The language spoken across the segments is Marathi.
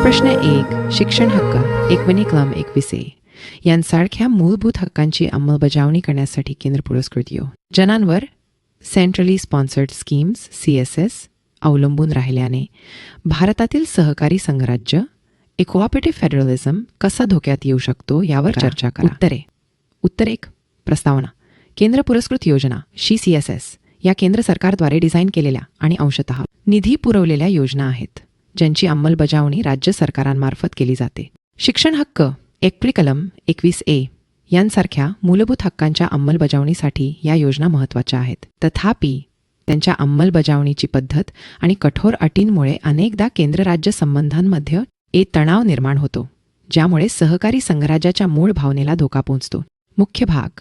प्रश्न 1. शिक्षण हक्क 21 यांसारख्या मूलभूत हक्कांची अंमलबजावणी करण्यासाठी केंद्र पुरस्कृत योजनांवर सेंट्रली स्पॉन्सर्ड स्कीम्स CSS अवलंबून राहिल्याने भारतातील सहकारी संघराज्य कोऑपरेटिव्ह फेडरलिझम कसा धोक्यात येऊ शकतो यावर चर्चा करा. उत्तर 1. प्रस्तावना. केंद्र पुरस्कृत योजना CSS या केंद्र सरकारद्वारे डिझाईन केलेल्या आणि अंशतः निधी पुरवलेल्या योजना आहेत ज्यांची अंमलबजावणी राज्य सरकारांमार्फत केली जाते. शिक्षण हक्क कलम 21A यांसारख्या मूलभूत हक्कांच्या अंमलबजावणीसाठी या योजना महत्त्वाच्या आहेत. तथापि त्यांच्या अंमलबजावणीची पद्धत आणि कठोर अटींमुळे अनेकदा केंद्र राज्य संबंधांमध्ये तणाव निर्माण होतो, ज्यामुळे सहकारी संघराज्याच्या मूळ भावनेला धोका पोहोचतो. मुख्य भाग.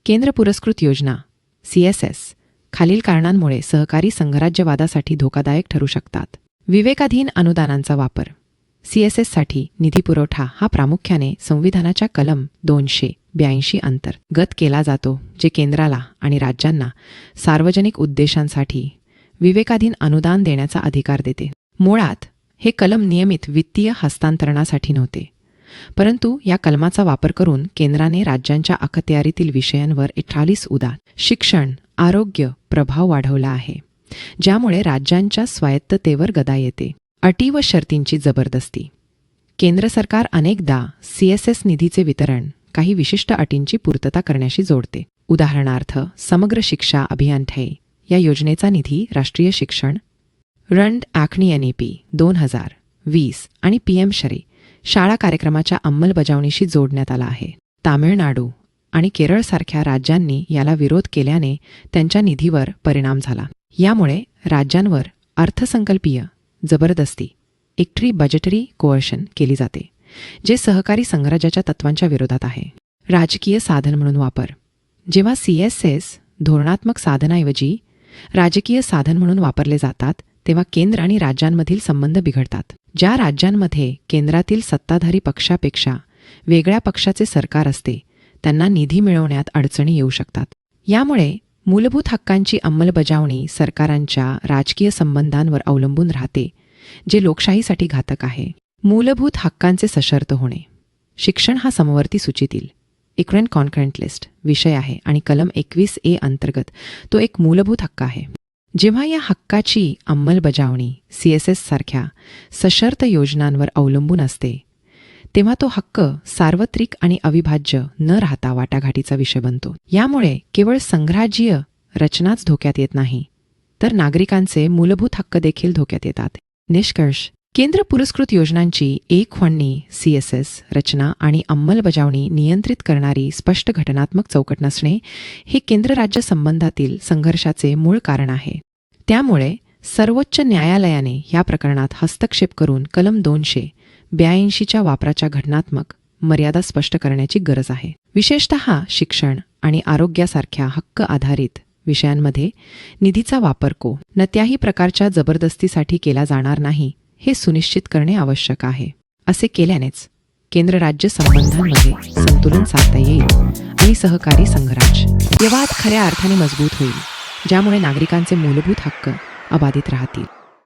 केंद्र पुरस्कृत योजना CSS खालील कारणांमुळे सहकारी संघराज्यवादासाठी धोकादायक ठरू शकतात. विवेकाधीन अनुदानांचा वापर. CSS साठी निधी पुरवठा हा प्रामुख्याने संविधानाच्या कलम 282 अंतर्गत केला जातो, जे केंद्राला आणि राज्यांना सार्वजनिक उद्देशांसाठी विवेकाधीन अनुदान देण्याचा अधिकार देते. मुळात हे कलम नियमित वित्तीय हस्तांतरणासाठी नव्हते, परंतु या कलमाचा वापर करून केंद्राने राज्यांच्या अखत्यारीतील विषयांवर 48 उदार शिक्षण, आरोग्य प्रभाव वाढवला आहे, ज्यामुळे राज्यांच्या स्वायत्ततेवर गदा येते. अटी व शर्तींची जबरदस्ती. केंद्र सरकार अनेकदा CSS निधीचे वितरण काही विशिष्ट अटींची पूर्तता करण्याशी जोडते. उदाहरणार्थ, समग्र शिक्षा अभियान या योजनेचा निधी राष्ट्रीय शिक्षण रंड आखणी NEP 2020 आणि PM श्री शाळा कार्यक्रमाच्या अंमलबजावणीशी जोडण्यात आला आहे. तामिळनाडू आणि केरळ सारख्या राज्यांनी याला विरोध केल्याने त्यांच्या निधीवर परिणाम झाला. यामुळे राज्यांवर अर्थसंकल्पीय जबरदस्ती बजेटरी कोअर्शन केली जाते, जे सहकारी संघराज्याच्या तत्वांच्या विरोधात आहे. राजकीय साधन म्हणून वापर. जेव्हा CSS धोरणात्मक साधनाऐवजी राजकीय साधन म्हणून वापरले जातात, तेव्हा केंद्र आणि राज्यांमधील संबंध बिघडतात. ज्या राज्यांमध्ये केंद्रातील सत्ताधारी पक्षापेक्षा वेगळ्या पक्षाचे सरकार असते, त्यांना निधी मिळवण्यात अडचणी येऊ शकतात. यामुळे मूलभूत हक्कांची अंमलबजावणी सरकारांच्या राजकीय संबंधांवर अवलंबून राहते, जे लोकशाहीसाठी घातक आहे. मूलभूत हक्कांचे सशर्त होणे. शिक्षण हा समवर्ती सूचीतील इक्वेंट कॉन्करंट लिस्ट विषय आहे आणि कलम 21A अंतर्गत तो एक मूलभूत हक्क आहे. जेव्हा या हक्काची अंमलबजावणी CSS सारख्या सशर्त योजनांवर अवलंबून असते, तेव्हा तो हक्क सार्वत्रिक आणि अविभाज्य न राहता वाटाघाटीचा विषय बनतो. यामुळे केवळ संघराज्यीय रचनाच धोक्यात येत नाही, तर नागरिकांचे मूलभूत हक्क देखील धोक्यात येतात. निष्कर्ष. केंद्र पुरस्कृत योजनांची एकवणणी CSS रचना आणि अंमलबजावणी नियंत्रित करणारी स्पष्ट घटनात्मक चौकट नसणे हे केंद्र राज्य संबंधातील संघर्षाचे मूळ कारण आहे. त्यामुळे सर्वोच्च न्यायालयाने या प्रकरणात हस्तक्षेप करून कलम 282च्या वापराच्या घटनात्मक मर्यादा स्पष्ट करण्याची गरज आहे. विशेषतः शिक्षण आणि आरोग्यासारख्या हक्क आधारित विषयांमध्ये निधीचा वापर कोणत्याही प्रकारच्या जबरदस्तीसाठी केला जाणार नाही हे सुनिश्चित करणे आवश्यक आहे. असे केल्यानेच केंद्र राज्य संबंधांमध्ये संतुलन साधता येईल आणि सहकारी संघराज्यवाद खऱ्या अर्थाने मजबूत होईल, ज्यामुळे नागरिकांचे मूलभूत हक्क अबाधित राहतील.